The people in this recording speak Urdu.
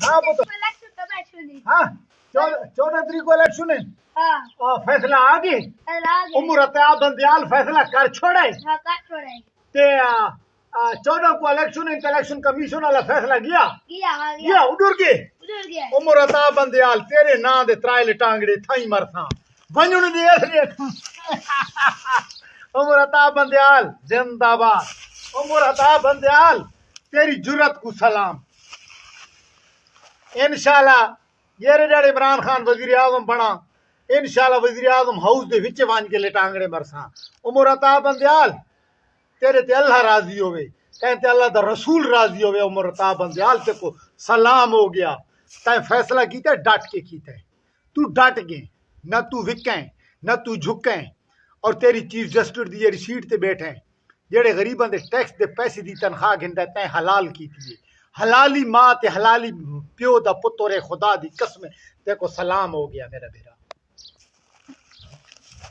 ہاں پتہ ہاں 14 تاریخ کو الیکشن ہے اور فیصلہ آ گئے عمر عطا بندیال فیصلہ کر چھوڑے تے 14 کو الیکشن ہے الیکشن کمیشن والا فیصلہ گیا اڈر گئے عمر عطا بندیال تیرے نام دے ترائل ٹانگڑے تھائی مرساں ونجن دی عمر عطا بندیال زندہ باد عمر عطا بندیال تیری جرت کو سلام انشاءاللہ یہ جڑے عمران خان وزیر اعظم بنا انشاءاللہ وزیر اعظم ہاؤس دے وچ وان کے لٹانگڑے مرساں عمر عطا بندیال تیرے تے اللہ راضی ہوئے کہتے اللہ دا رسول راضی ہوئے عمر عطا بندیال تے کو سلام ہو گیا تائیں فیصلہ کیتا ہے ڈٹ کے کیتا ہے تو ڈٹ گئے نہ تو وکیں نہ تو جھکیں اور تیری چیف جسٹس دی جڑی سیٹ تے بیٹھے ہیں جڑے غریباں دے ٹیکس دے پیسے دی تنخواہ گھندا تائیں حلال کیتی ہے حلالی ماں تے حلالی پیو دا پتر خدا دی قسم تے کو سلام ہو گیا میرا بھیرا